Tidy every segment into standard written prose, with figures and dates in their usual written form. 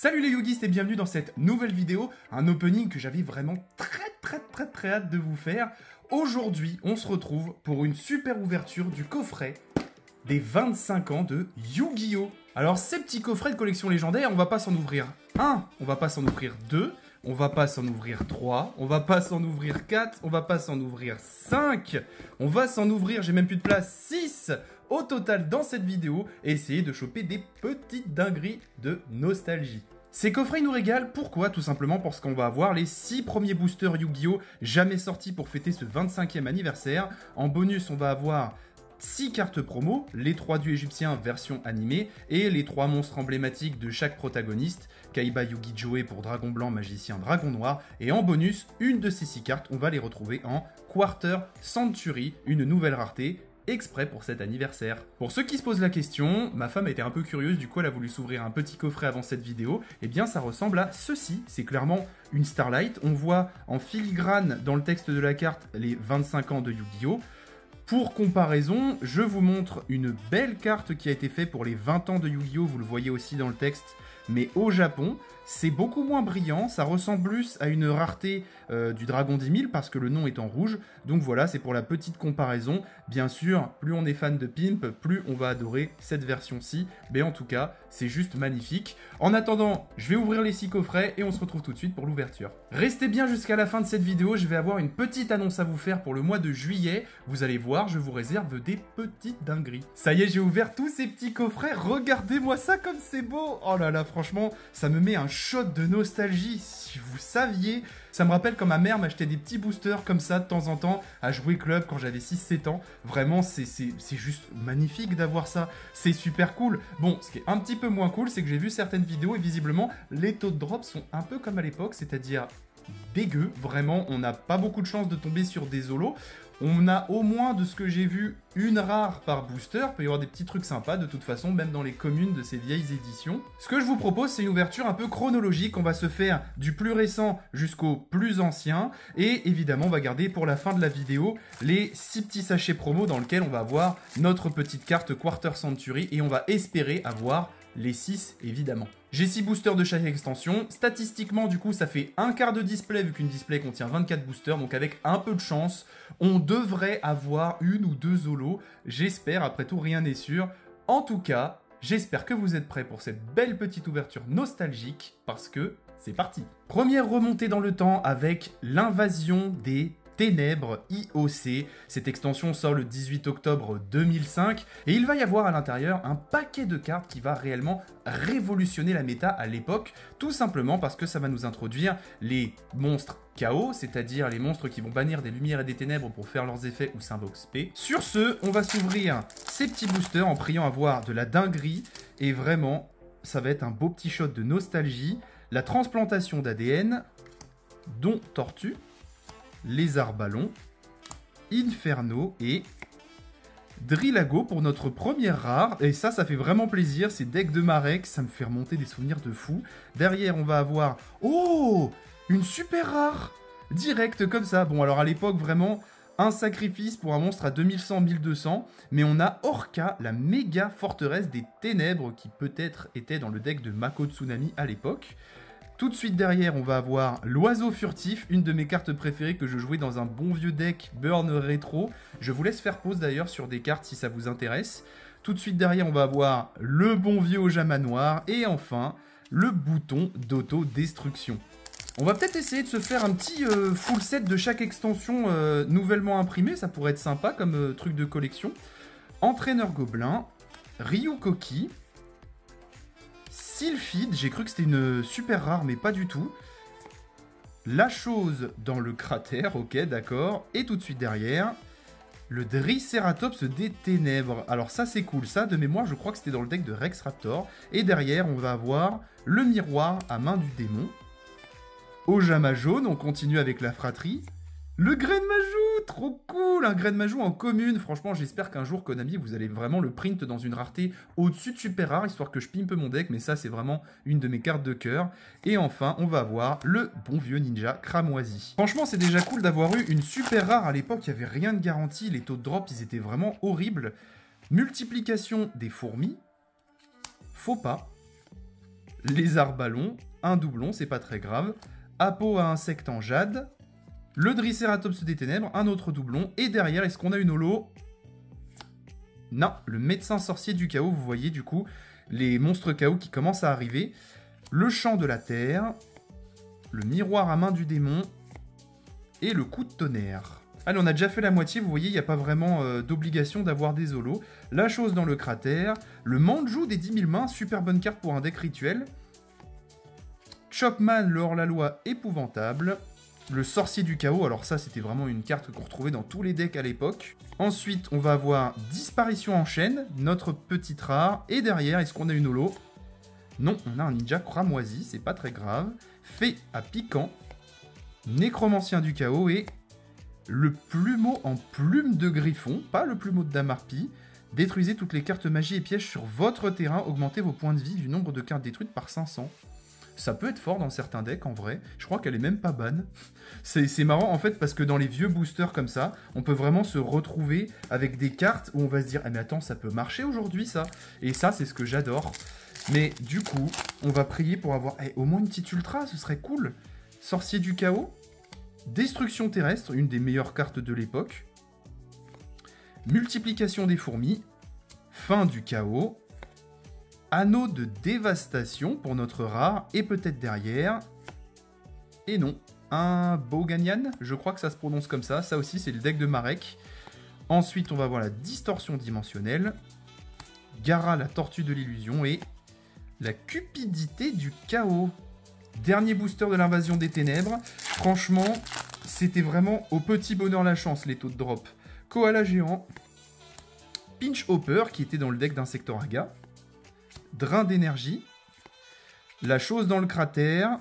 Salut les yogistes et bienvenue dans cette nouvelle vidéo, un opening que j'avais vraiment très hâte de vous faire. Aujourd'hui, on se retrouve pour une super ouverture du coffret des 25 ans de Yu-Gi-Oh! Alors ces petits coffrets de collection légendaire, on va pas s'en ouvrir un, on va pas s'en ouvrir deux, on va pas s'en ouvrir 3, on va pas s'en ouvrir 4, on va pas s'en ouvrir 5, on va s'en ouvrir, j'ai même plus de place, 6 au total dans cette vidéo et essayer de choper des petites dingueries de nostalgie. Ces coffrets nous régalent, pourquoi? Tout simplement parce qu'on va avoir les 6 premiers boosters Yu-Gi-Oh! Jamais sortis pour fêter ce 25e anniversaire. En bonus, on va avoir 6 cartes promo, les 3 dieux égyptiens version animée et les 3 monstres emblématiques de chaque protagoniste, Kaiba Yugi Joe pour Dragon Blanc, Magicien, Dragon Noir, et en bonus, une de ces 6 cartes, on va les retrouver en Quarter Century, une nouvelle rareté, exprès pour cet anniversaire. Pour ceux qui se posent la question, ma femme a été un peu curieuse, du coup elle a voulu s'ouvrir un petit coffret avant cette vidéo, et bien ça ressemble à ceci, c'est clairement une Starlight, on voit en filigrane dans le texte de la carte les 25 ans de Yu-Gi-Oh! Pour comparaison, je vous montre une belle carte qui a été faite pour les 20 ans de Yu-Gi-Oh! Vous le voyez aussi dans le texte, mais au Japon. C'est beaucoup moins brillant, ça ressemble plus à une rareté du Dragon 10 000 parce que le nom est en rouge. Donc voilà, c'est pour la petite comparaison. Bien sûr, plus on est fan de Pimp, plus on va adorer cette version-ci. Mais en tout cas, c'est juste magnifique. En attendant, je vais ouvrir les 6 coffrets et on se retrouve tout de suite pour l'ouverture. Restez bien jusqu'à la fin de cette vidéo, je vais avoir une petite annonce à vous faire pour le mois de juillet. Vous allez voir, je vous réserve des petites dingueries. Ça y est, j'ai ouvert tous ces petits coffrets, regardez-moi ça comme c'est beau. Oh là là, franchement, ça me met un shot de nostalgie, si vous saviez. Ça me rappelle quand ma mère m'achetait des petits boosters comme ça de temps en temps à jouer club quand j'avais 6-7 ans. Vraiment, c'est juste magnifique d'avoir ça. C'est super cool. Bon, ce qui est un petit peu moins cool, c'est que j'ai vu certaines vidéos et visiblement, les taux de drop sont un peu comme à l'époque, c'est-à-dire dégueu. Vraiment, on n'a pas beaucoup de chance de tomber sur des holos. On a au moins, de ce que j'ai vu, une rare par booster. Il peut y avoir des petits trucs sympas, de toute façon, même dans les communes de ces vieilles éditions. Ce que je vous propose, c'est une ouverture un peu chronologique. On va se faire du plus récent jusqu'au plus ancien. Et évidemment, on va garder pour la fin de la vidéo les 6 petits sachets promo dans lesquels on va avoir notre petite carte Quarter Century. Et on va espérer avoir les 6, évidemment. J'ai 6 boosters de chaque extension. Statistiquement, du coup, ça fait un quart de display, vu qu'une display contient 24 boosters. Donc, avec un peu de chance, on devrait avoir une ou deux holos. J'espère, après tout, rien n'est sûr. En tout cas, j'espère que vous êtes prêts pour cette belle petite ouverture nostalgique, parce que c'est parti. Première remontée dans le temps avec l'invasion des Ténèbres IOC. Cette extension sort le 18 octobre 2005 et il va y avoir à l'intérieur un paquet de cartes qui va réellement révolutionner la méta à l'époque, tout simplement parce que ça va nous introduire les monstres chaos, c'est-à-dire les monstres qui vont bannir des lumières et des ténèbres pour faire leurs effets ou Symbox P. Sur ce, on va s'ouvrir ces petits boosters en priant avoir de la dinguerie et vraiment, ça va être un beau petit shot de nostalgie. La transplantation d'ADN, dont Tortue, Lézard Ballon, Inferno et Drillago pour notre première rare. Et ça fait vraiment plaisir. C'est deck de Marek, ça me fait remonter des souvenirs de fou. Derrière, on va avoir... Oh, une super rare direct comme ça. Bon, alors à l'époque, vraiment... un sacrifice pour un monstre à 2100-1200, mais on a Orca, la méga forteresse des ténèbres, qui peut-être était dans le deck de Mako Tsunami à l'époque. Tout de suite derrière, on va avoir l'oiseau furtif, une de mes cartes préférées que je jouais dans un bon vieux deck Burn Rétro. Je vous laisse faire pause d'ailleurs sur des cartes si ça vous intéresse. Tout de suite derrière, on va avoir le bon vieux Ojama Noir, et enfin, le bouton d'auto-destruction. On va peut-être essayer de se faire un petit full set de chaque extension nouvellement imprimée, ça pourrait être sympa comme truc de collection. Entraîneur Gobelin, Ryukoki, Sylphide, j'ai cru que c'était une super rare mais pas du tout. La chose dans le cratère, ok d'accord. Et tout de suite derrière, le Triceratops des ténèbres. Alors ça c'est cool, ça de mémoire je crois que c'était dans le deck de Rex Raptor. Et derrière on va avoir le miroir à main du démon. Ojama jaune, on continue avec la fratrie. Le Grain de Majou, trop cool, un Grain de Majou en commune. Franchement, j'espère qu'un jour, Konami, vous allez vraiment le print dans une rareté au-dessus de super rare, histoire que je pimpe mon deck, mais ça, c'est vraiment une de mes cartes de cœur. Et enfin, on va avoir le bon vieux ninja cramoisi. Franchement, c'est déjà cool d'avoir eu une super rare à l'époque, il n'y avait rien de garanti, les taux de drop, ils étaient vraiment horribles. Multiplication des fourmis, faux pas, Lézard ballon, un doublon, c'est pas très grave. Apo à insecte en jade. Le Triceratops des ténèbres, un autre doublon. Et derrière, est-ce qu'on a une holo? Non, le médecin sorcier du chaos, vous voyez du coup les monstres chaos qui commencent à arriver. Le champ de la terre. Le miroir à main du démon. Et le coup de tonnerre. Allez, on a déjà fait la moitié, vous voyez, il n'y a pas vraiment d'obligation d'avoir des holos. La chose dans le cratère. Le Manjou des 10 000 mains, super bonne carte pour un deck rituel. Chopman, le hors-la-loi épouvantable. Le sorcier du chaos, alors ça c'était vraiment une carte qu'on retrouvait dans tous les decks à l'époque. Ensuite, on va avoir Disparition en chaîne, notre petite rare. Et derrière, est-ce qu'on a une holo? Non, on a un ninja cramoisi, c'est pas très grave. Fait à piquant. Nécromancien du chaos et le plumeau en plume de griffon, pas le plumeau de Damarpi. Détruisez toutes les cartes magie et pièges sur votre terrain, augmentez vos points de vie du nombre de cartes détruites par 500. Ça peut être fort dans certains decks en vrai, je crois qu'elle est même pas ban. C'est marrant en fait parce que dans les vieux boosters comme ça, on peut vraiment se retrouver avec des cartes où on va se dire « Ah mais attends, ça peut marcher aujourd'hui ça !» Et ça c'est ce que j'adore. Mais du coup, on va prier pour avoir au moins une petite ultra, ce serait cool. Sorcier du chaos. Destruction terrestre, une des meilleures cartes de l'époque. Multiplication des fourmis. Fin du chaos. Anneau de dévastation pour notre rare. Et peut-être derrière. Et non. Un Boganian, je crois que ça se prononce comme ça. Ça aussi, c'est le deck de Marek. Ensuite, on va voir la distorsion dimensionnelle. Gara, la tortue de l'illusion. Et la cupidité du chaos. Dernier booster de l'invasion des ténèbres. Franchement, c'était vraiment au petit bonheur la chance, les taux de drop. Koala géant. Pinch Hopper, qui était dans le deck d'Insectoraga. Drain d'énergie. La chose dans le cratère.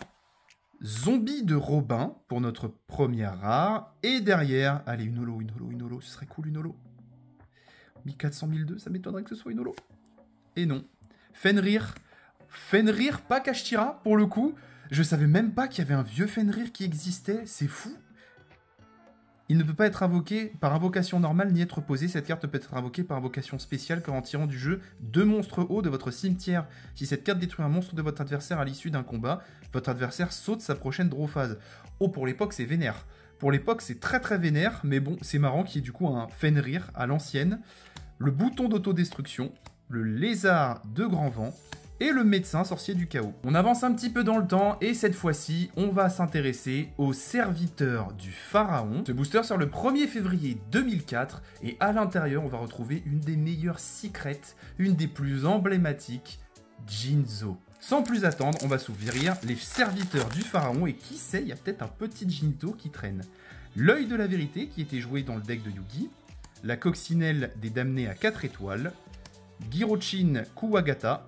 Zombie de Robin, pour notre première rare. Et derrière, allez, une holo, ce serait cool, une holo. 1400, 1002, ça m'étonnerait que ce soit une holo. Et non. Fenrir. Fenrir, pas Kashtira, pour le coup. Je savais même pas qu'il y avait un vieux Fenrir qui existait, c'est fou. Il ne peut pas être invoqué par invocation normale ni être posé. Cette carte peut être invoquée par invocation spéciale en tirant du jeu 2 monstres hauts de votre cimetière. Si cette carte détruit un monstre de votre adversaire à l'issue d'un combat, votre adversaire saute sa prochaine draw phase. Oh, pour l'époque, c'est vénère. Pour l'époque, c'est très très vénère, mais bon, c'est marrant qu'il y ait du coup un Fenrir à l'ancienne. Le bouton d'autodestruction, le lézard de grand vent, et le médecin sorcier du chaos. On avance un petit peu dans le temps et cette fois-ci, on va s'intéresser au serviteur du pharaon. Ce booster sort le 1er février 2004 et à l'intérieur, on va retrouver une des meilleures secrets, une des plus emblématiques, Jinzo. Sans plus attendre, on va s'ouvrir les serviteurs du pharaon et qui sait, il y a peut-être un petit Jinto qui traîne. L'œil de la vérité qui était joué dans le deck de Yugi, la coccinelle des damnés à 4 étoiles, Girochin Kuwagata,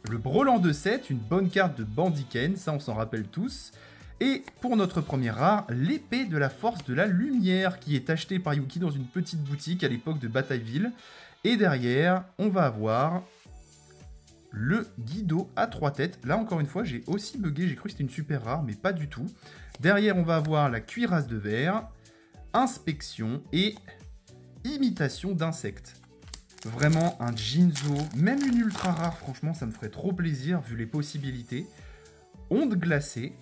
le Brelan de 7, une bonne carte de Bandiken, ça on s'en rappelle tous. Et pour notre première rare, l'épée de la force de la lumière, qui est achetée par Yuki dans une petite boutique à l'époque de Batailleville. Et derrière, on va avoir le Guido à 3 têtes. Là encore une fois, j'ai aussi bugué, j'ai cru que c'était une super rare, mais pas du tout. Derrière, on va avoir la cuirasse de verre, inspection et imitation d'insectes. Vraiment un Jinzo, même une ultra rare, franchement ça me ferait trop plaisir vu les possibilités. Onde glacée,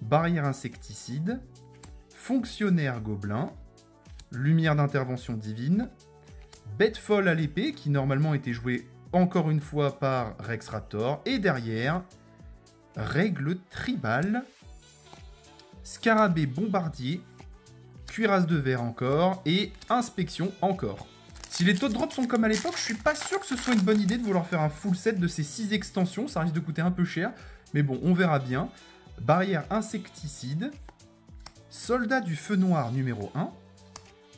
barrière insecticide, fonctionnaire gobelin, lumière d'intervention divine, bête folle à l'épée qui normalement était jouée encore une fois par Rex Raptor, et derrière, règle tribale, scarabée bombardier, cuirasse de verre encore, et inspection encore. Si les taux de drop sont comme à l'époque, je suis pas sûr que ce soit une bonne idée de vouloir faire un full set de ces 6 extensions, ça risque de coûter un peu cher, mais bon, on verra bien. Barrière insecticide, soldat du feu noir numéro 1,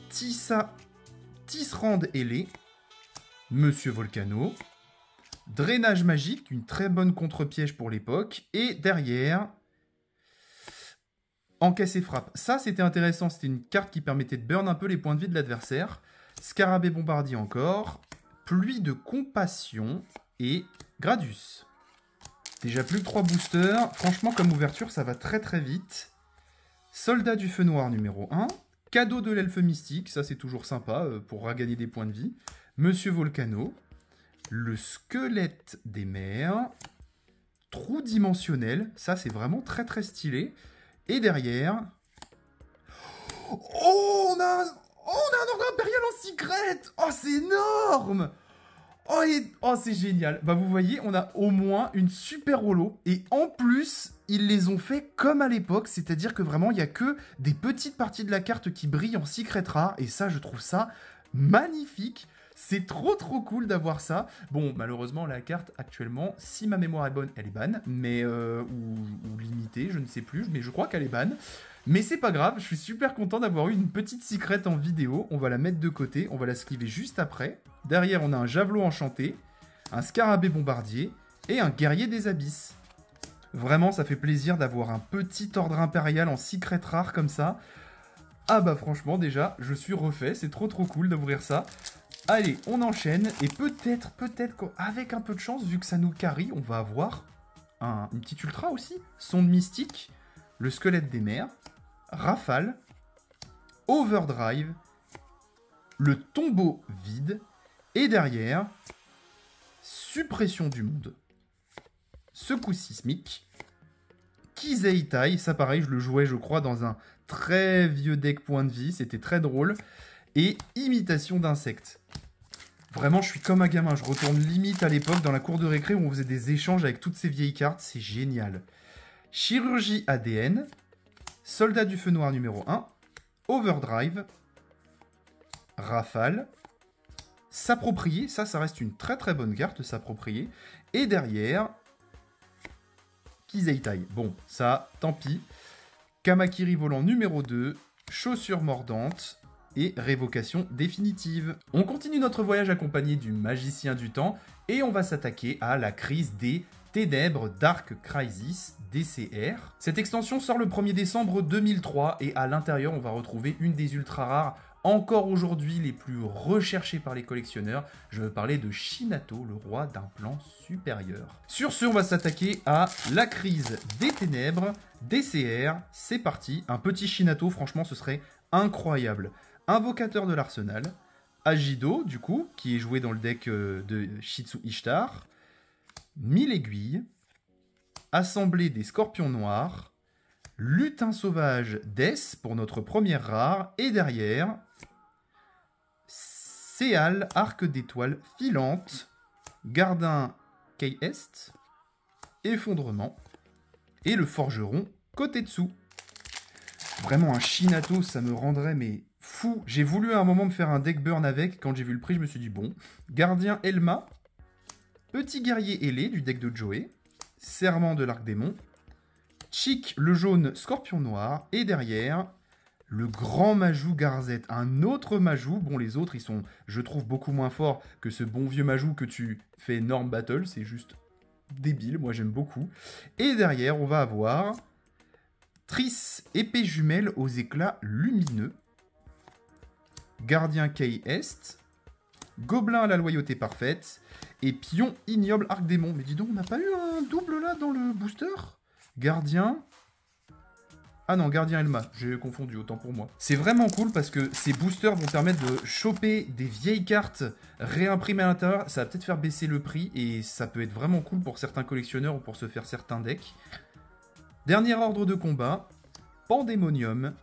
Tisserand ailé, Monsieur Volcano, drainage magique, une très bonne contre-piège pour l'époque, et derrière, encaisse et frappe. Ça, c'était intéressant, c'était une carte qui permettait de burn un peu les points de vie de l'adversaire. Scarabée bombardier encore, pluie de compassion et Gradus. Déjà plus que 3 boosters, franchement comme ouverture ça va très très vite. Soldat du feu noir numéro 1, cadeau de l'elfe mystique, ça c'est toujours sympa pour regagner des points de vie. Monsieur Volcano, le squelette des mers, trou dimensionnel. Ça, c'est vraiment très très stylé. Et derrière... Oh, on a un ordre impérial en secret. Oh, c'est énorme. Oh, c'est génial. Bah, vous voyez, on a au moins une super holo. Et en plus, ils les ont fait comme à l'époque. C'est-à-dire que vraiment, il n'y a que des petites parties de la carte qui brillent en secret rare. Et ça, je trouve ça magnifique. C'est trop cool d'avoir ça. Bon, malheureusement, la carte, actuellement, si ma mémoire est bonne, elle est ban. Mais, ou limitée, je ne sais plus. Mais je crois qu'elle est ban. Mais c'est pas grave, je suis super content d'avoir eu une petite secrète en vidéo. On va la mettre de côté, on va la sliver juste après. Derrière, on a un javelot enchanté, un scarabée bombardier et un guerrier des abysses. Vraiment, ça fait plaisir d'avoir un petit ordre impérial en secret rare comme ça. Ah bah franchement, déjà, je suis refait, c'est trop cool d'ouvrir ça. Allez, on enchaîne, et peut-être qu'avec un peu de chance, vu que ça nous carry, on va avoir une petite ultra aussi. Sonde mystique, le squelette des mers, rafale, overdrive, le tombeau vide, et derrière, suppression du monde, secousse sismique, Kizeitai, ça pareil, je le jouais je crois dans un très vieux deck point de vie, c'était très drôle, et imitation d'insectes. Vraiment, je suis comme un gamin, je retourne limite à l'époque dans la cour de récré où on faisait des échanges avec toutes ces vieilles cartes, c'est génial. Chirurgie ADN, soldat du feu noir numéro 1, overdrive, rafale, s'approprier, ça reste une très bonne carte, s'approprier, et derrière, Kizeitai. Bon, ça, tant pis. Kamakiri volant numéro 2, chaussure mordante, et révocation définitive. On continue notre voyage accompagné du magicien du temps, et on va s'attaquer à la crise des Ténèbres Dark Crisis, DCR. Cette extension sort le 1er décembre 2003, et à l'intérieur, on va retrouver une des ultra rares encore aujourd'hui les plus recherchés par les collectionneurs. Je veux parler de Shinato, le roi d'un plan supérieur. Sur ce, on va s'attaquer à la crise des ténèbres, DCR. C'est parti, un petit Shinato, franchement ce serait incroyable. Invocateur de l'arsenal, Agido, du coup, qui est joué dans le deck de Shitsu Ishtar, 1000 aiguilles, Assemblée des scorpions noirs, Lutin sauvage Death pour notre première rare, et derrière, Céal, arc d'étoile filante, Gardin Kei-Est, Effondrement, et le forgeron Kotetsu. Vraiment un Shinato, ça me rendrait mais fou. J'ai voulu à un moment me faire un deck burn avec, quand j'ai vu le prix, je me suis dit bon. Gardien Elma, Petit guerrier ailé du deck de Joey, Serment de l'arc-démon, Chic le jaune scorpion noir, et derrière, le grand Majou Garzette, un autre Majou. Bon, les autres, ils sont, je trouve, beaucoup moins forts que ce bon vieux Majou que tu fais Norm Battle, c'est juste débile, moi j'aime beaucoup. Et derrière, on va avoir Triss, épée jumelle aux éclats lumineux, Gardien Kei-Est, Gobelin à la loyauté parfaite, et Pion ignoble arc-démon. Mais dis donc, on n'a pas eu un double là dans le booster? Gardien... Ah non, Gardien Elma, j'ai confondu, autant pour moi. C'est vraiment cool parce que ces boosters vont permettre de choper des vieilles cartes réimprimées à l'intérieur. Ça va peut-être faire baisser le prix et ça peut être vraiment cool pour certains collectionneurs ou pour se faire certains decks. Dernier ordre de combat, Pandémonium,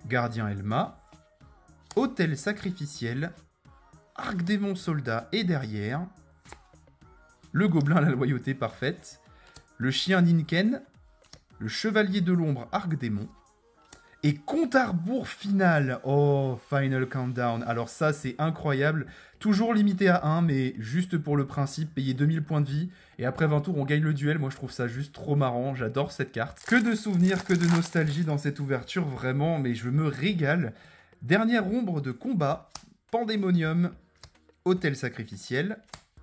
Gardien Elma, Hôtel sacrificiel, Arc-démon soldat, et derrière, le gobelin à la loyauté parfaite, le chien Ninken, le chevalier de l'ombre Arc-démon, et compte à rebours final. Oh, Final Countdown. Alors ça, c'est incroyable. Toujours limité à 1, mais juste pour le principe, payer 2000 points de vie, et après 20 tours, on gagne le duel. Moi, je trouve ça juste trop marrant. J'adore cette carte. Que de souvenirs, que de nostalgie dans cette ouverture, vraiment, mais je me régale. Dernière ombre de combat, Pandémonium, Hôtel sacrificiel,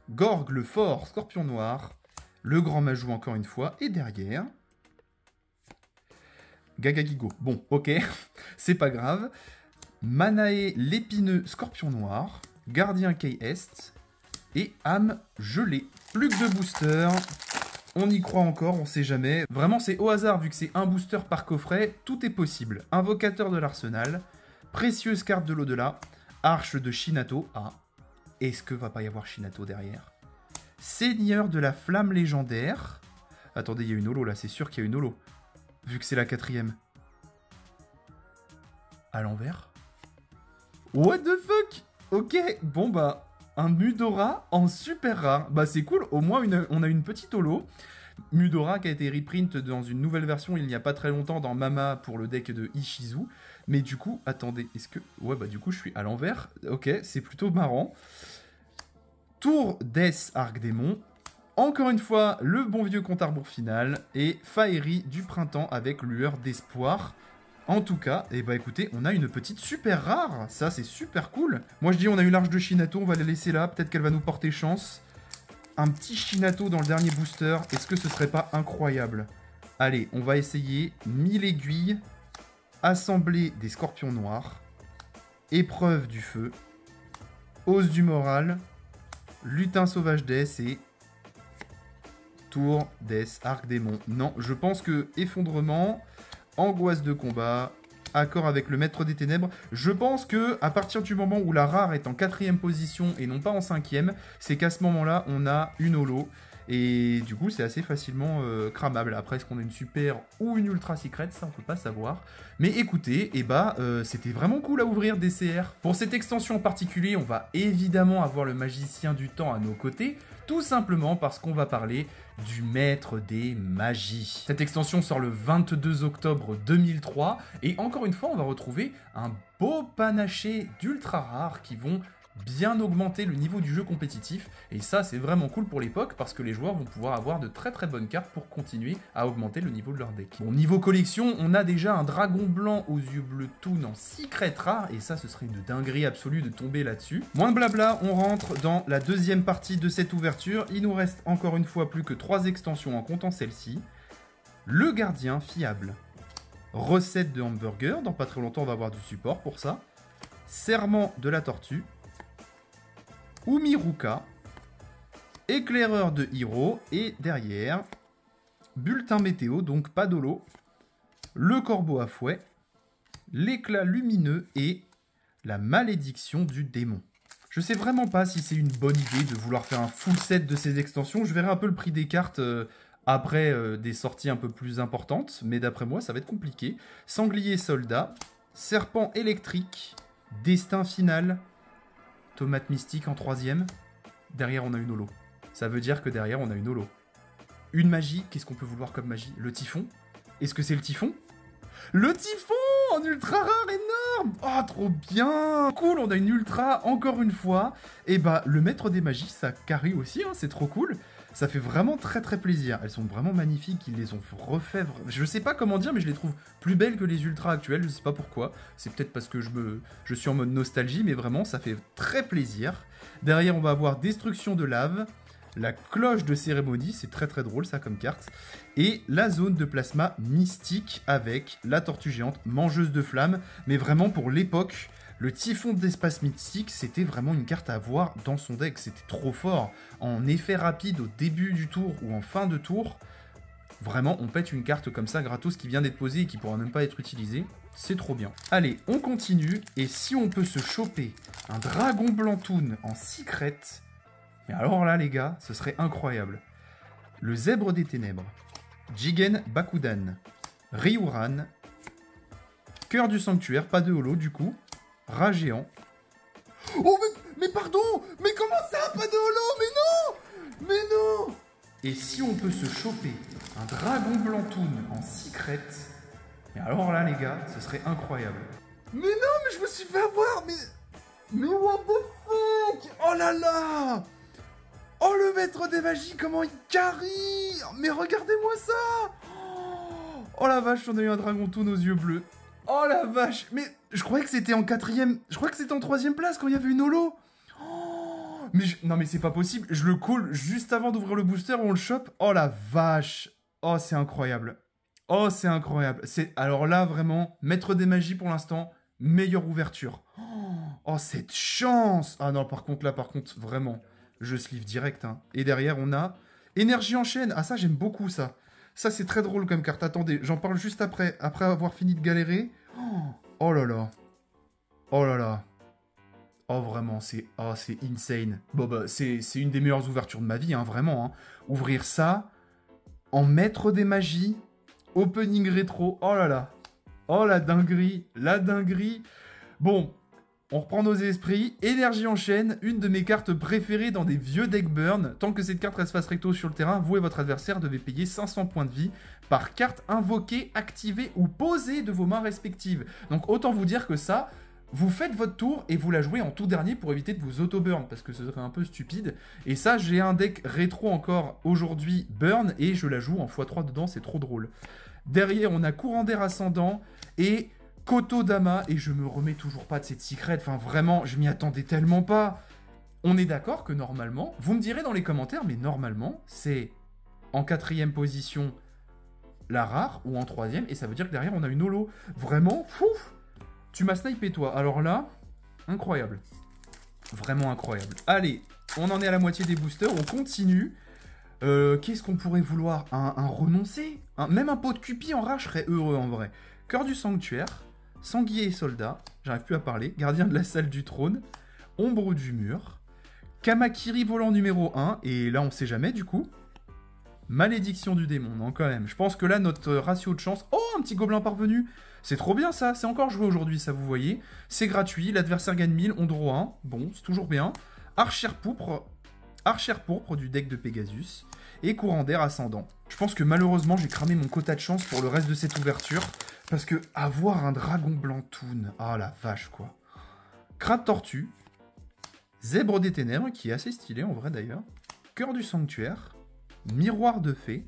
Gorg le fort, scorpion noir, le grand Majou encore une fois, et derrière... Gagagigo. Bon, ok, c'est pas grave. Manae l'épineux scorpion noir, Gardien Kei-Est, et âme gelée. Plus que 2 boosters. On y croit encore, on sait jamais. Vraiment, c'est au hasard, vu que c'est un booster par coffret, tout est possible. Invocateur de l'arsenal, précieuse carte de l'au-delà, arche de Shinato. Ah, est-ce que va pas y avoir Shinato derrière? Seigneur de la flamme légendaire, Attendez, il y a une holo là, c'est sûr qu'il y a une holo. Vu que c'est la 4e. À l'envers. What the fuck? Ok, bon bah, un Mudora en super rare. Bah c'est cool, au moins on a une petite holo. Mudora qui a été reprint dans une nouvelle version il n'y a pas très longtemps dans Mama pour le deck de Ishizu. Mais du coup, attendez, est-ce que... Ouais, bah du coup, je suis à l'envers. Ok, c'est plutôt marrant. Tour Death Arc Démon. Encore une fois, le bon vieux compte à rebours final. Et Faerie du printemps avec lueur d'espoir. En tout cas, eh bah écoutez, on a une petite super rare. Ça, c'est super cool. Moi, je dis, on a une large de Shinato. On va la laisser là. Peut-être qu'elle va nous porter chance. Un petit Shinato dans le dernier booster. Est-ce que ce serait pas incroyable? Allez, on va essayer 1000 aiguilles. Assemblée des scorpions noirs. Épreuve du feu. Hausse du moral. Lutin sauvage Death et... Tour Death Arc Démon. Non, je pense que effondrement, angoisse de combat, accord avec le maître des ténèbres. Je pense que à partir du moment où la rare est en 4e position et non pas en 5e, c'est qu'à ce moment-là, on a une holo. Et du coup, c'est assez facilement cramable. Après, est-ce qu'on a une super ou une ultra secret? Ça, on peut pas savoir. Mais écoutez, eh bah, c'était vraiment cool à ouvrir des CR. Pour cette extension en particulier, on va évidemment avoir le magicien du temps à nos côtés. Tout simplement parce qu'on va parler du maître des magies. Cette extension sort le 22 octobre 2003. Et encore une fois, on va retrouver un beau panaché d'ultra rares qui vont bien augmenter le niveau du jeu compétitif, et ça c'est vraiment cool pour l'époque parce que les joueurs vont pouvoir avoir de très très bonnes cartes pour continuer à augmenter le niveau de leur deck. Bon, niveau collection, on a déjà un dragon blanc aux yeux bleus toon en secret rare, et ça ce serait une dinguerie absolue de tomber là-dessus. Moins de blabla, on rentre dans la deuxième partie de cette ouverture. Il nous reste encore une fois plus que 3 extensions en comptant celle-ci. Le gardien fiable. Recette de hamburger, dans pas très longtemps on va avoir du support pour ça. Serment de la tortue. Umiruka, éclaireur de Hiro, et derrière, bulletin météo, donc pas d'holo, le corbeau à fouet, l'éclat lumineux et la malédiction du démon. Je sais vraiment pas si c'est une bonne idée de vouloir faire un full set de ces extensions. Je verrai un peu le prix des cartes après des sorties un peu plus importantes, mais d'après moi, ça va être compliqué. Sanglier soldat, serpent électrique, destin final, tomate mystique en 3e. Derrière, on a une holo. Ça veut dire que derrière, on a une holo. Une magie, qu'est-ce qu'on peut vouloir comme magie? Le typhon? Est-ce que c'est le typhon? Le typhon en ultra rare énorme! Oh, trop bien! Cool, on a une ultra encore une fois. Et bah, le maître des magies, ça carry aussi, hein, c'est trop cool. Ça fait vraiment très très plaisir. Elles sont vraiment magnifiques, ils les ont refait. Je sais pas comment dire, mais je les trouve plus belles que les ultras actuelles, je sais pas pourquoi. C'est peut-être parce que je suis en mode nostalgie, mais vraiment, ça fait très plaisir. Derrière, on va avoir Destruction de lave, la cloche de cérémonie, c'est très très drôle ça comme carte, et la zone de plasma mystique avec la tortue géante, mangeuse de flammes, mais vraiment pour l'époque, le typhon d'espace mystique, c'était vraiment une carte à avoir dans son deck, c'était trop fort. En effet rapide au début du tour ou en fin de tour, vraiment on pète une carte comme ça gratos qui vient d'être posée et qui pourra même pas être utilisée. C'est trop bien. Allez, on continue, et si on peut se choper un dragon blanc toon en secret, mais alors là les gars, ce serait incroyable. Le zèbre des ténèbres, Jigen Bakudan, Ryuran, cœur du sanctuaire, pas de holo du coup, rat géant. Oh mais pardon, mais comment ça, pas de holo? Mais non! Mais non! Et si on peut se choper un dragon blanc toon en secret, et alors là les gars, ce serait incroyable. Mais non, mais je me suis fait avoir, mais what the fuck? Oh là là! Oh, le maître des magies, comment il carry! Mais regardez-moi ça! Oh la vache, on a eu un dragon toon aux yeux bleus. Oh la vache! Mais je croyais que c'était en 4e... Je croyais que c'était en 3e place quand il y avait une holo. Mais non mais c'est pas possible. Je le call juste avant d'ouvrir le booster, on le chope. Oh la vache! Oh, c'est incroyable. Oh, c'est incroyable. Alors là, vraiment, maître des magies pour l'instant, meilleure ouverture. Oh, cette chance! Ah non, par contre, vraiment... Je sleeve direct, hein. Et derrière, on a énergie en chaîne. Ah, ça, j'aime beaucoup, ça. Ça, c'est très drôle comme carte. Attendez, j'en parle juste après avoir fini de galérer. Oh là là. Oh là là. Oh, vraiment, c'est insane. Bon, bah, c'est une des meilleures ouvertures de ma vie, hein, vraiment. Hein. Ouvrir ça, en maître des magies, opening rétro. Oh là là. Oh la dinguerie. La dinguerie. Bon, on reprend nos esprits. Énergie en chaîne, une de mes cartes préférées dans des vieux deck burn. Tant que cette carte reste face recto sur le terrain, vous et votre adversaire devez payer 500 points de vie par carte invoquée, activée ou posée de vos mains respectives. Donc autant vous dire que ça, vous faites votre tour et vous la jouez en tout dernier pour éviter de vous auto-burn, parce que ce serait un peu stupide. Et ça, j'ai un deck rétro encore aujourd'hui burn, et je la joue en x3 dedans, c'est trop drôle. Derrière, on a Courant d'air ascendant et Kotodama, et je me remets toujours pas de cette secret, enfin vraiment, je m'y attendais tellement pas. On est d'accord que normalement, vous me direz dans les commentaires, mais normalement, c'est en 4e position la rare, ou en 3e, et ça veut dire que derrière, on a une holo. Vraiment, fouf. Tu m'as snipé, toi. Alors là, incroyable. Vraiment incroyable. Allez, on en est à la moitié des boosters. On continue. Qu'est-ce qu'on pourrait vouloir? Un renoncé? Même un pot de Cupi en rare, je serais heureux en vrai. Cœur du sanctuaire. Sanglier et soldat. J'arrive plus à parler. Gardien de la salle du trône. Ombre du mur. Kamakiri volant numéro 1. Et là, on sait jamais du coup. Malédiction du démon. Non, quand même. Je pense que là, notre ratio de chance... Oh, un petit gobelin parvenu. C'est trop bien ça, c'est encore joué aujourd'hui, ça vous voyez. C'est gratuit, l'adversaire gagne 1000, on draw 1. Bon, c'est toujours bien. Archère pourpre du deck de Pegasus. Et Courant d'air ascendant. Je pense que malheureusement, j'ai cramé mon quota de chance pour le reste de cette ouverture. Parce que avoir un dragon blanc toon, ah la vache quoi. Crat de tortue. Zèbre des ténèbres, qui est assez stylé en vrai d'ailleurs. Cœur du sanctuaire. Miroir de fée.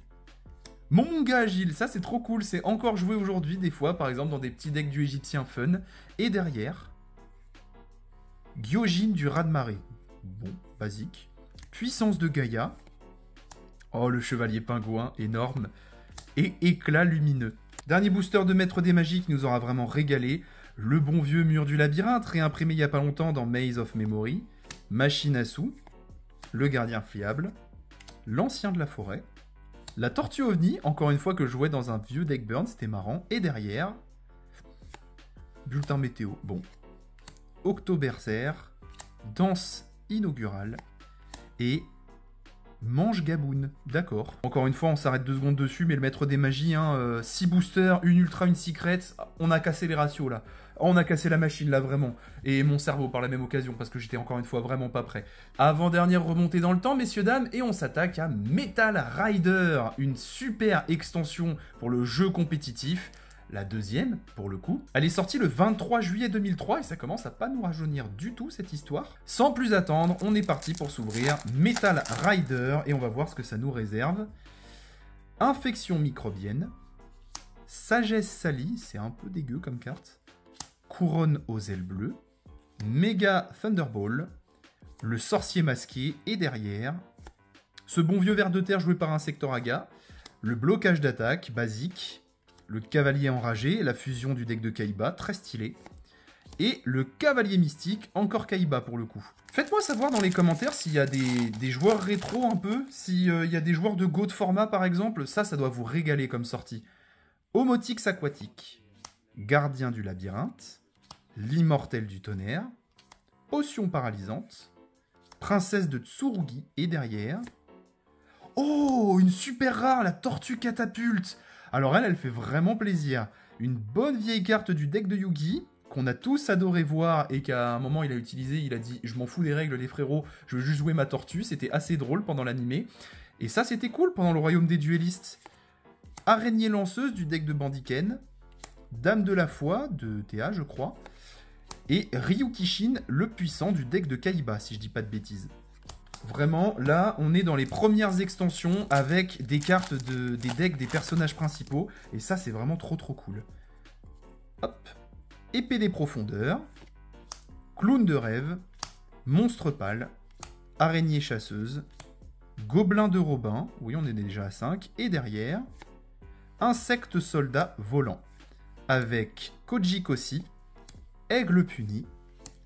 Momonga agile, ça c'est trop cool, c'est encore joué aujourd'hui des fois, par exemple dans des petits decks du égyptien fun. Et derrière, Gyojin du raz de marée. Bon, basique. Puissance de Gaïa. Oh, le chevalier pingouin, énorme. Et éclat lumineux. Dernier booster de Maître des Magies qui nous aura vraiment régalé. Le bon vieux mur du labyrinthe, réimprimé il n'y a pas longtemps dans Maze of Memory. Machine à sous. Le gardien fiable. L'ancien de la forêt. La tortue ovni, encore une fois que je jouais dans un vieux deck burn, c'était marrant. Et derrière, bulletin météo. Bon. Octoberser, danse inaugurale et mange gaboun. D'accord. Encore une fois, on s'arrête 2 secondes dessus, mais le maître des magies, 6 boosters, une ultra, une secret, on a cassé les ratios là. On a cassé la machine là, vraiment. Et mon cerveau par la même occasion, parce que j'étais encore une fois vraiment pas prêt. Avant-dernière remontée dans le temps, messieurs, dames, et on s'attaque à Metal Rider, une super extension pour le jeu compétitif. La deuxième, pour le coup. Elle est sortie le 23 juillet 2003 et ça commence à pas nous rajeunir du tout cette histoire. Sans plus attendre, on est parti pour s'ouvrir Metal Rider et on va voir ce que ça nous réserve. Infection microbienne. Sagesse salie, c'est un peu dégueu comme carte. Couronne aux ailes bleues, Méga Thunderball, le sorcier masqué, et derrière, ce bon vieux ver de terre joué par Insectoraga, le blocage d'attaque, basique, le cavalier enragé, la fusion du deck de Kaiba, très stylé, et le cavalier mystique, encore Kaiba pour le coup. Faites-moi savoir dans les commentaires s'il y a des joueurs rétro un peu, s'il y a des joueurs de Go de format par exemple, ça doit vous régaler comme sortie. Homotix aquatique, gardien du labyrinthe, l'immortel du tonnerre, potion paralysante, princesse de Tsurugi, et derrière... Oh, une super rare, la tortue catapulte. Alors elle fait vraiment plaisir. Une bonne vieille carte du deck de Yugi, qu'on a tous adoré voir, et qu'à un moment il a utilisé, il a dit « Je m'en fous des règles les frérots, je veux juste jouer ma tortue », c'était assez drôle pendant l'animé. Et ça c'était cool pendant le royaume des duellistes. Araignée lanceuse du deck de Bandiken, Dame de la foi de Théa je crois, et Ryukishin, le puissant du deck de Kaiba, si je dis pas de bêtises. Vraiment, là, on est dans les premières extensions avec des cartes des decks des personnages principaux. Et ça, c'est vraiment trop cool. Hop. Épée des profondeurs. Clown de rêve. Monstre pâle. Araignée chasseuse. Gobelin de Robin. Oui, on est déjà à 5. Et derrière, insecte soldat volant. Avec Koji Kosi. Aigle puni,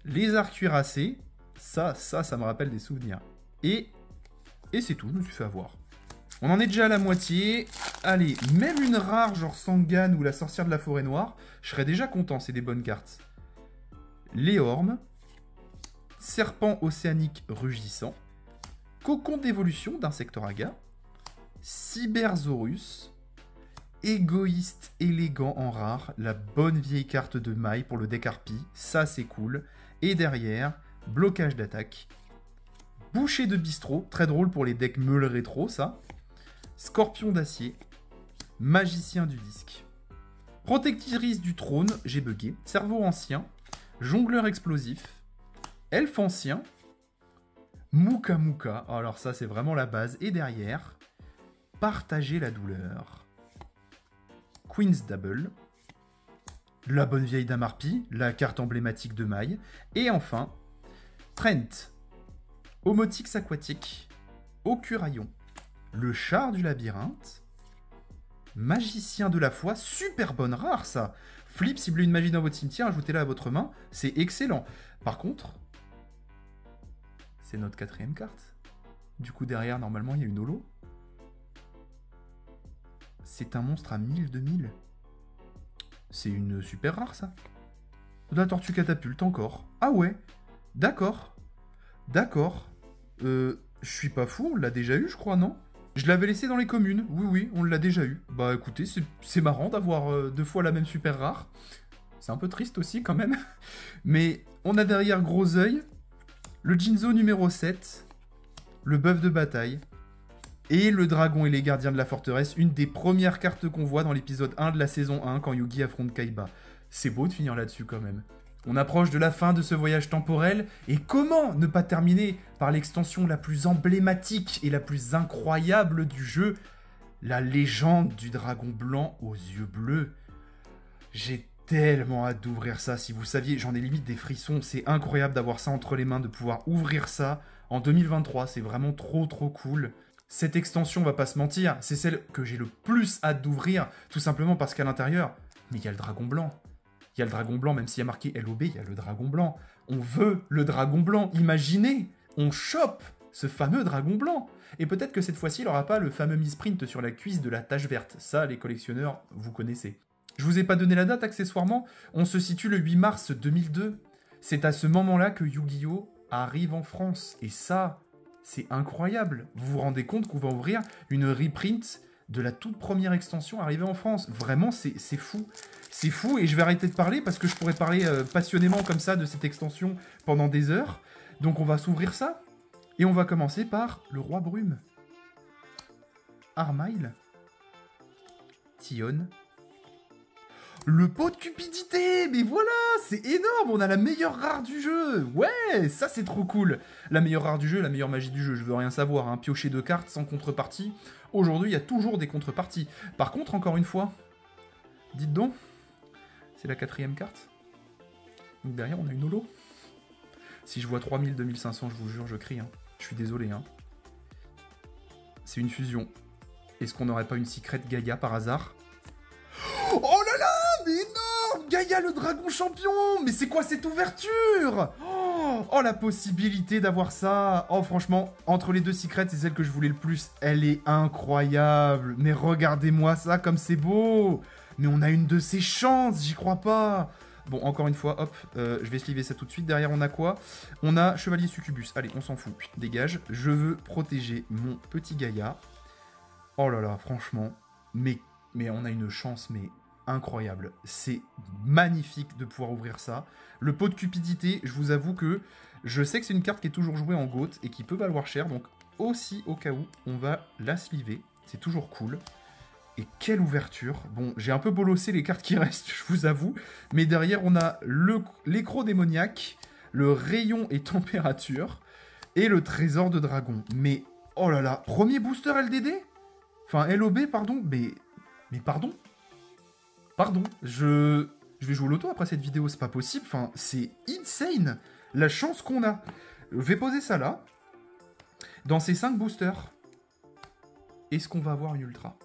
lézard cuirassé, ça me rappelle des souvenirs. Et c'est tout, je me suis fait avoir. On en est déjà à la moitié. Allez, même une rare genre Sangan ou la sorcière de la forêt noire, je serais déjà content, c'est des bonnes cartes. Léorme, serpent océanique rugissant, cocon d'évolution d'Insectoraga, Cybersaurus, égoïste élégant en rare, la bonne vieille carte de maille pour le deck harpie, ça c'est cool. Et derrière, blocage d'attaque, boucher de bistrot, très drôle pour les decks meule rétro ça, scorpion d'acier, magicien du disque, protectrice du trône, j'ai bugué, cerveau ancien, jongleur explosif, elfe ancien, Muka Muka, alors ça c'est vraiment la base, et derrière, partager la douleur, Queen's Double, la bonne vieille Dame Harpie, la carte emblématique de maille, et enfin, Trent, Homotix aquatique, Ocuraillon, le char du labyrinthe, magicien de la foi, super bonne rare ça. Flip, ciblez une magie dans votre cimetière, ajoutez-la à votre main, c'est excellent. Par contre, c'est notre 4e carte. Du coup derrière, normalement, il y a une holo. C'est un monstre à 1000-2000. C'est une super rare ça. De la tortue catapulte encore. Ah ouais, d'accord. D'accord. Je suis pas fou, on l'a déjà eu je crois, non? Je l'avais laissé dans les communes, oui, on l'a déjà eu. Bah écoutez, c'est marrant d'avoir 2 fois la même super rare. C'est un peu triste aussi quand même. Mais on a derrière Gros Oeil, le Jinzo numéro 7, le bœuf de bataille, et le dragon et les gardiens de la forteresse, une des premières cartes qu'on voit dans l'épisode 1 de la saison 1 quand Yugi affronte Kaiba. C'est beau de finir là-dessus quand même. On approche de la fin de ce voyage temporel, et comment ne pas terminer par l'extension la plus emblématique et la plus incroyable du jeu, la légende du dragon blanc aux yeux bleus. J'ai tellement hâte d'ouvrir ça, si vous saviez, j'en ai limite des frissons, c'est incroyable d'avoir ça entre les mains, de pouvoir ouvrir ça en 2023, c'est vraiment trop cool. Cette extension, on va pas se mentir, c'est celle que j'ai le plus hâte d'ouvrir, tout simplement parce qu'à l'intérieur, mais il y a le dragon blanc. Il y a le dragon blanc, même s'il y a marqué LOB, il y a le dragon blanc. On veut le dragon blanc, imaginez, on chope ce fameux dragon blanc. Et peut-être que cette fois-ci, il n'aura pas le fameux misprint sur la cuisse de la tache verte. Ça, les collectionneurs, vous connaissez. Je vous ai pas donné la date, accessoirement. On se situe le 8 mars 2002. C'est à ce moment-là que Yu-Gi-Oh! Arrive en France. Et ça, c'est incroyable. Vous vous rendez compte qu'on va ouvrir une reprint de la toute première extension arrivée en France. Vraiment, c'est fou. C'est fou, et je vais arrêter de parler parce que je pourrais parler passionnément comme ça de cette extension pendant des heures. Donc on va s'ouvrir ça, et on va commencer par le Roi Brume. Armail. Tion. Le pot de cupidité, mais voilà, c'est énorme, on a la meilleure rare du jeu. Ouais, ça c'est trop cool. La meilleure rare du jeu, la meilleure magie du jeu, je veux rien savoir, hein. Piocher 2 cartes sans contrepartie. Aujourd'hui, il y a toujours des contreparties. Par contre, encore une fois, dites donc, c'est la 4e carte. Donc derrière, on a une holo. Si je vois 3000, 2500, je vous jure, je crie, hein. Je suis désolé, hein. C'est une fusion. Est-ce qu'on n'aurait pas une secret Gaïa par hasard? Oh là là, mais énorme! Gaïa le dragon champion! Mais c'est quoi cette ouverture? Oh, la possibilité d'avoir ça! Oh, franchement, entre les 2 secrets, c'est celle que je voulais le plus. Elle est incroyable! Mais regardez-moi ça, comme c'est beau! Mais on a une de ses chances, j'y crois pas! Bon, encore une fois, hop, je vais sliver ça tout de suite. Derrière, on a quoi? On a Chevalier Succubus. Allez, on s'en fout. Dégage. Je veux protéger mon petit Gaïa. Oh là là, franchement. Mais on a une chance, mais incroyable. C'est magnifique de pouvoir ouvrir ça. Le pot de cupidité, je vous avoue que je sais que c'est une carte qui est toujours jouée en GOAT et qui peut valoir cher. Donc, aussi, au cas où, on va la sliver. C'est toujours cool. Et quelle ouverture! Bon, j'ai un peu bolossé les cartes qui restent, je vous avoue. Mais derrière, on a l'écro démoniaque, le rayon et température, et le trésor de dragon. Mais, oh là là, premier booster LDD? Enfin, LOB, pardon. Mais pardon? Pardon, je vais jouer au loto après cette vidéo, c'est pas possible. Enfin, c'est insane, la chance qu'on a. Je vais poser ça là. Dans ces 5 boosters, est-ce qu'on va avoir une ultra?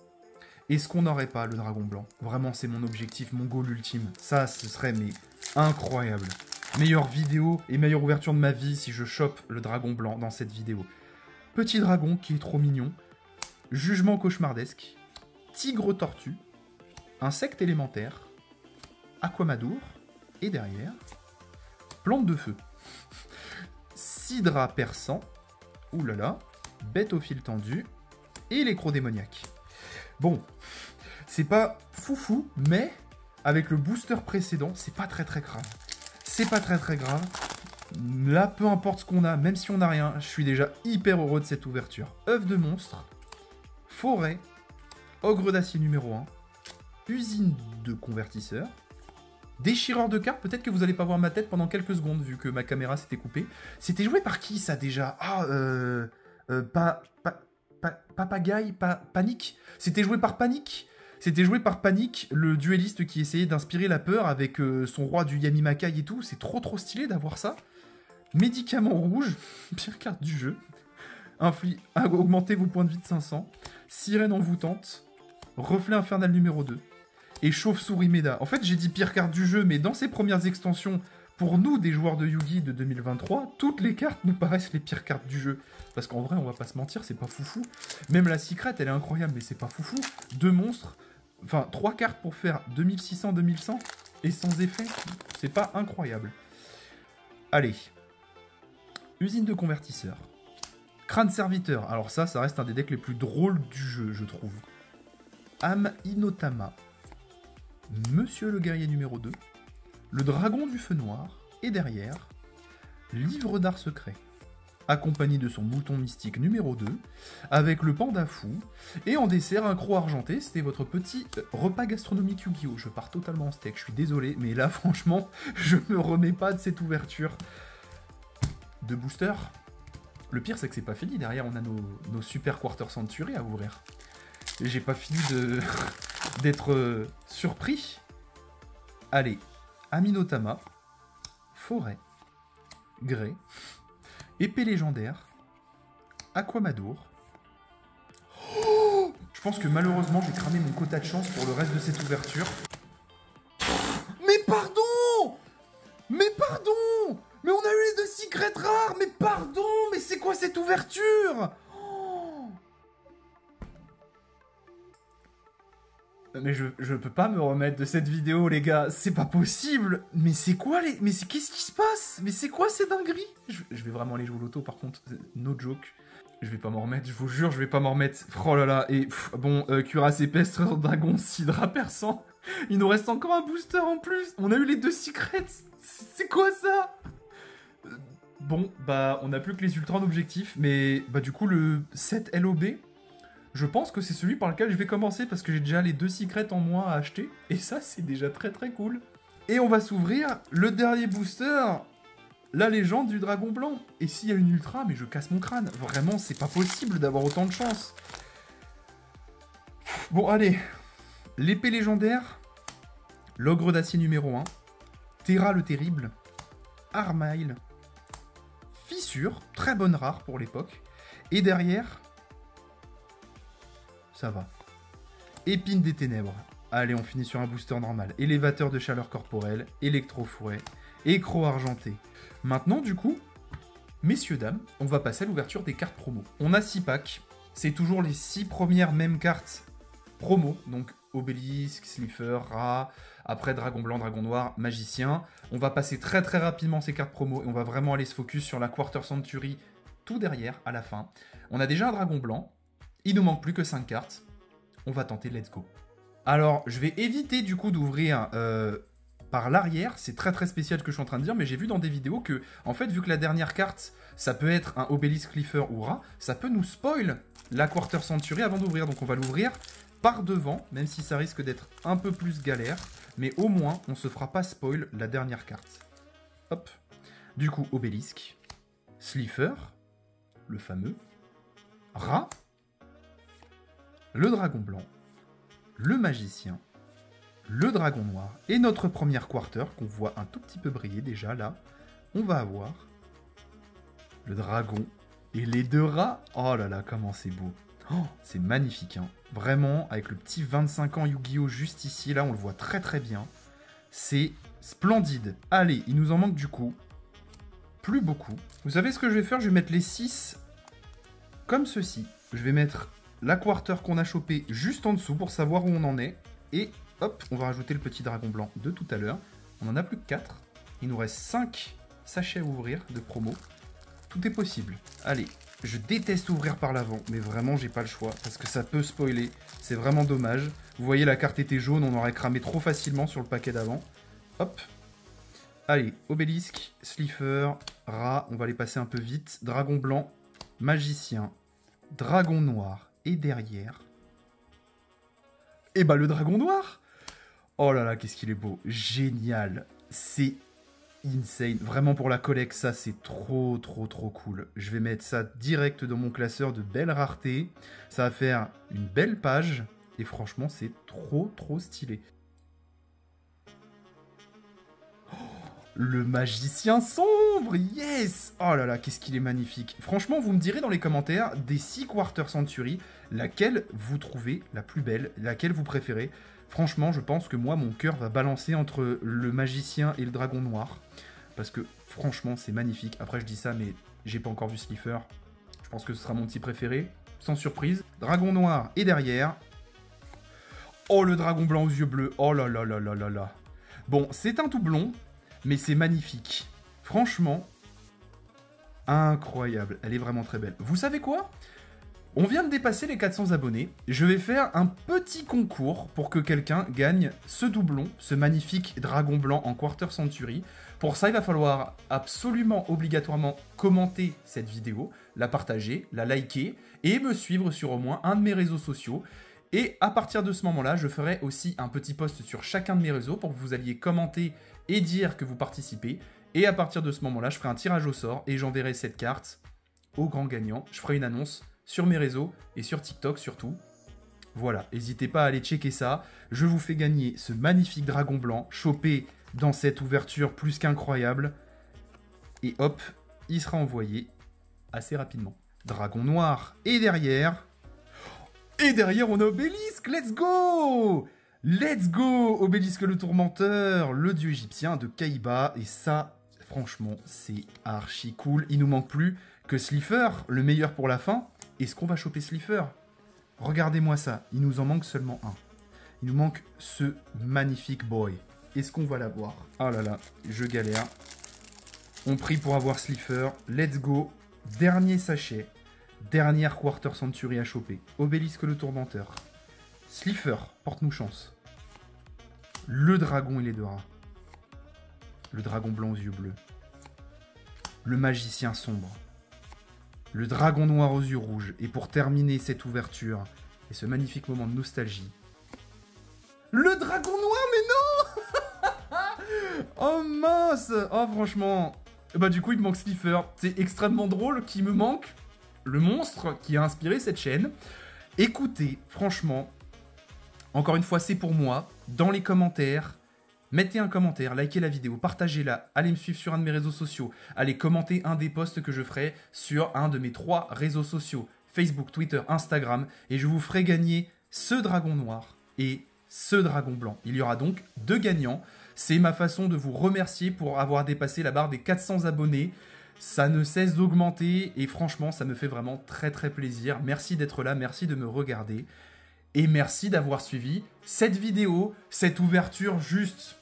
Est-ce qu'on n'aurait pas le dragon blanc? Vraiment, c'est mon objectif, mon goal ultime. Ça, ce serait mais incroyable. Meilleure vidéo et meilleure ouverture de ma vie si je chope le dragon blanc dans cette vidéo. Petit dragon qui est trop mignon. Jugement cauchemardesque. Tigre tortue. Insecte élémentaire. Aquamadour. Et derrière, plante de feu. Sidra perçant. Ouh là là. Bête au fil tendu. et électro-démoniaque. Bon, c'est pas foufou, mais avec le booster précédent, c'est pas très grave. C'est pas très grave. Là, peu importe ce qu'on a, même si on n'a rien, je suis déjà hyper heureux de cette ouverture. œuf de monstre, forêt, ogre d'acier numéro 1, usine de convertisseur, déchireur de cartes. Peut-être que vous allez pas voir ma tête pendant quelques secondes, vu que ma caméra s'était coupée. C'était joué par qui, ça, déjà? Ah, Papagaï, Panique. C'était joué par Panique. C'était joué par Panique, le duelliste qui essayait d'inspirer la peur avec son roi du Yamimakai et tout. C'est trop stylé d'avoir ça. Médicament rouge, pire carte du jeu. Augmentez vos points de vie de 500. Sirène envoûtante. Reflet infernal numéro 2. Et chauve-souris Meda. En fait, j'ai dit pire carte du jeu, mais dans ces premières extensions, pour nous, des joueurs de Yu-Gi de 2023, toutes les cartes nous paraissent les pires cartes du jeu. Parce qu'en vrai, on va pas se mentir, c'est pas foufou. Même la Secret, elle est incroyable, mais c'est pas foufou. 2 monstres, enfin 3 cartes pour faire 2600, 2100, et sans effet, c'est pas incroyable. Allez. Usine de convertisseur. Crâne serviteur. Alors ça reste un des decks les plus drôles du jeu, je trouve. Âme Inotama. Monsieur le guerrier numéro 2. Le dragon du feu noir. Et derrière, livre d'art secret. Accompagné de son mouton mystique numéro 2. Avec le panda fou. Et en dessert, un croc argenté. C'était votre petit repas gastronomique Yu-Gi-Oh! Je pars totalement en steak, je suis désolé. Mais là, franchement, je me remets pas de cette ouverture. De booster. Le pire, c'est que c'est pas fini. Derrière, on a nos super Quarter Century à ouvrir. Et j'ai pas fini d'être surpris. Allez. Aminotama. Forêt. Grey. Épée légendaire. Aquamadour. Oh, je pense que malheureusement, j'ai cramé mon quota de chance pour le reste de cette ouverture. Mais pardon! Mais pardon! Mais on a eu les 2 secrets rares! Mais pardon! Mais c'est quoi cette ouverture? Oh, mais je peux pas me remettre de cette vidéo, les gars. C'est pas possible! Mais c'est quoi les... Mais qu'est-ce qui se passe? Mais c'est quoi ces dingueries? Je vais vraiment aller jouer au loto, par contre. No joke. Je vais pas m'en remettre, je vous jure, je vais pas m'en remettre. Oh là là, et bon, cuirasse épaisse, trésor dragon, sidra perçant. Il nous reste encore un booster en plus. On a eu les 2 secrets. C'est quoi ça? Bon, bah, on n'a plus que les ultras en objectif, mais bah du coup, le 7 LOB, je pense que c'est celui par lequel je vais commencer, parce que j'ai déjà les 2 secrets en moins à acheter, et ça, c'est déjà très cool. Et on va s'ouvrir le dernier booster, la légende du dragon blanc. Et s'il y a une ultra, mais je casse mon crâne. Vraiment, c'est pas possible d'avoir autant de chance. Bon, allez. L'épée légendaire, l'ogre d'acier numéro 1, Terra le terrible, Armail, Fissure, très bonne rare pour l'époque. Et derrière, ça va. Épine des ténèbres. Allez, on finit sur un booster normal. Élévateur de chaleur corporelle, électro-fouet, écro argenté. Maintenant, du coup, messieurs, dames, on va passer à l'ouverture des cartes promo. On a 6 packs. C'est toujours les 6 premières mêmes cartes promo. Donc, Obélisque, Slifer, Ra, après Dragon Blanc, Dragon Noir, Magicien. On va passer très rapidement ces cartes promo et on va vraiment aller se focus sur la Quarter Century tout derrière, à la fin. On a déjà un Dragon Blanc. Il nous manque plus que 5 cartes. On va tenter, let's go. Alors, je vais éviter du coup d'ouvrir par l'arrière. C'est très spécial ce que je suis en train de dire, mais j'ai vu dans des vidéos que, en fait, vu que la dernière carte, ça peut être un Obélisque, Cliffer ou Ra, ça peut nous spoil la Quarter Century avant d'ouvrir. Donc on va l'ouvrir par devant, même si ça risque d'être un peu plus galère. Mais au moins, on se fera pas spoil la dernière carte. Hop. Du coup, Obélisque, Slifer, le fameux, Ra, le Dragon Blanc, le Magicien, le Dragon Noir et notre première Quarter qu'on voit un tout petit peu briller déjà là. On va avoir le Dragon et les 2 rats. Oh là là, comment c'est beau. Oh, c'est magnifique, hein. Vraiment, avec le petit 25 ans Yu-Gi-Oh! Juste ici, là, on le voit très bien. C'est splendide. Allez, il nous en manque du coup plus beaucoup. Vous savez ce que je vais faire? Je vais mettre les 6 comme ceci. Je vais mettre la Quarter qu'on a chopée juste en dessous pour savoir où on en est. Et hop, on va rajouter le petit dragon blanc de tout à l'heure. On en a plus que 4. Il nous reste 5 sachets à ouvrir de promo. Tout est possible. Allez, Je déteste ouvrir par l'avant, mais vraiment, j'ai pas le choix, parce que ça peut spoiler. C'est vraiment dommage. Vous voyez, la carte était jaune, on aurait cramé trop facilement sur le paquet d'avant. Hop. Allez, obélisque, Slifer, rat, on va les passer un peu vite. Dragon blanc, magicien, dragon noir, et derrière... Et bah, le dragon noir! Oh là là, qu'est-ce qu'il est beau. Génial. C'est insane. Vraiment pour la collecte, ça c'est trop cool. Je vais mettre ça direct dans mon classeur de belle rareté. Ça va faire une belle page. Et franchement, c'est trop stylé. Oh, le magicien sombre, yes! Oh là là, qu'est-ce qu'il est magnifique. Franchement, vous me direz dans les commentaires des 6 Quarter Century, laquelle vous trouvez la plus belle, laquelle vous préférez. Franchement, je pense que moi, mon cœur va balancer entre le magicien et le dragon noir. Parce que, franchement, c'est magnifique. Après, je dis ça, mais j'ai pas encore vu Slifer. Je pense que ce sera mon petit préféré. Sans surprise. Dragon noir et derrière. Oh, le dragon blanc aux yeux bleus. Oh là là là là là là. Bon, c'est un tout blond, mais c'est magnifique. Franchement, incroyable. Elle est vraiment très belle. Vous savez quoi ? On vient de dépasser les 400 abonnés. Je vais faire un petit concours pour que quelqu'un gagne ce doublon, ce magnifique dragon blanc en Quarter Century. Pour ça, il va falloir absolument, obligatoirement commenter cette vidéo, la partager, la liker et me suivre sur au moins un de mes réseaux sociaux. Et à partir de ce moment-là, je ferai aussi un petit post sur chacun de mes réseaux pour que vous alliez commenter et dire que vous participez. Et à partir de ce moment-là, je ferai un tirage au sort et j'enverrai cette carte au grand gagnant. Je ferai une annonce sur mes réseaux et sur TikTok surtout. Voilà, n'hésitez pas à aller checker ça. Je vous fais gagner ce magnifique dragon blanc, chopé dans cette ouverture plus qu'incroyable. Et hop, il sera envoyé assez rapidement. Dragon noir. Et derrière, on a Obélisque. Let's go! Let's go! Obélisque le tourmenteur, le dieu égyptien de Kaiba. Et ça, franchement, c'est archi cool. Il nous manque plus que Slifer, le meilleur pour la fin. Est-ce qu'on va choper Slifer? Regardez-moi ça, il nous en manque seulement un. Il nous manque ce magnifique boy. Est-ce qu'on va l'avoir? Oh là là, je galère. On prie pour avoir Slifer. Let's go. Dernier sachet. Dernière Quarter Century à choper. Obélisque le tourmenteur. Slifer, porte-nous chance. Le dragon et les deux rats. Le dragon blanc aux yeux bleus. Le magicien sombre. Le dragon noir aux yeux rouges. Et pour terminer cette ouverture et ce magnifique moment de nostalgie, le dragon noir, mais non! Oh mince! Oh franchement, bah du coup il me manque Slifer. C'est extrêmement drôle qu'il me manque le monstre qui a inspiré cette chaîne. Écoutez, franchement, encore une fois c'est pour moi. Dans les commentaires, mettez un commentaire, likez la vidéo, partagez-la, allez me suivre sur un de mes réseaux sociaux, allez commenter un des posts que je ferai sur un de mes 3 réseaux sociaux, Facebook, Twitter, Instagram, et je vous ferai gagner ce dragon noir et ce dragon blanc. Il y aura donc 2 gagnants. C'est ma façon de vous remercier pour avoir dépassé la barre des 400 abonnés. Ça ne cesse d'augmenter et franchement, ça me fait vraiment très plaisir. Merci d'être là, merci de me regarder. Et merci d'avoir suivi cette vidéo, cette ouverture juste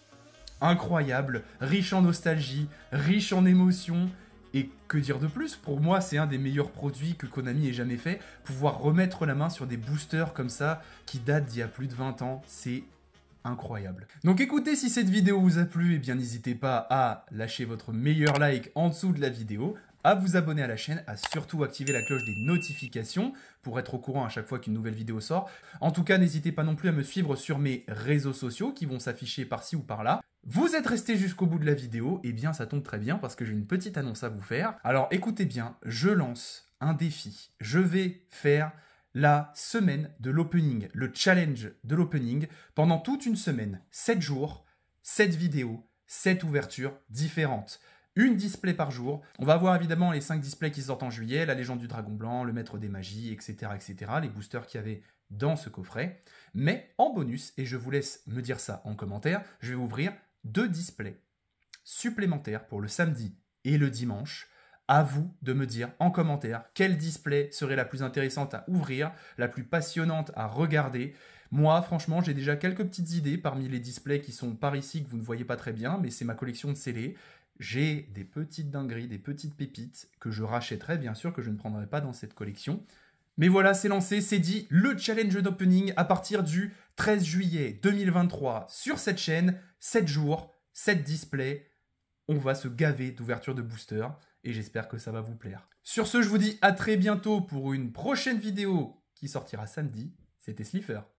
incroyable, riche en nostalgie, riche en émotions. Et que dire de plus? Pour moi, c'est un des meilleurs produits que Konami ait jamais fait. Pouvoir remettre la main sur des boosters comme ça, qui datent d'il y a plus de 20 ans, c'est incroyable. Donc écoutez, si cette vidéo vous a plu, eh bien n'hésitez pas à lâcher votre meilleur like en dessous de la vidéo, à vous abonner à la chaîne, à surtout activer la cloche des notifications pour être au courant à chaque fois qu'une nouvelle vidéo sort. En tout cas, n'hésitez pas non plus à me suivre sur mes réseaux sociaux qui vont s'afficher par-ci ou par-là. Vous êtes resté jusqu'au bout de la vidéo, eh bien ça tombe très bien parce que j'ai une petite annonce à vous faire. Alors écoutez bien, je lance un défi. Je vais faire la semaine de l'opening, le challenge de l'opening, pendant toute une semaine, 7 jours, 7 vidéos, 7 ouvertures différentes. Une display par jour. On va voir évidemment les 5 displays qui sortent en juillet, la légende du dragon blanc, le maître des magies, etc. les boosters qu'il y avait dans ce coffret. Mais en bonus, et je vous laisse me dire ça en commentaire, je vais ouvrir 2 displays supplémentaires pour le samedi et le dimanche. À vous de me dire en commentaire quel display serait la plus intéressante à ouvrir, la plus passionnante à regarder. Moi, franchement, j'ai déjà quelques petites idées parmi les displays qui sont par ici, que vous ne voyez pas très bien, mais c'est ma collection de scellés. j'ai des petites dingueries, des petites pépites que je rachèterai, bien sûr, que je ne prendrai pas dans cette collection. Mais voilà, c'est lancé, c'est dit, le challenge d'opening à partir du 13 juillet 2023 sur cette chaîne, 7 jours, 7 displays. On va se gaver d'ouverture de booster et j'espère que ça va vous plaire. Sur ce, je vous dis à très bientôt pour une prochaine vidéo qui sortira samedi. C'était Slifer.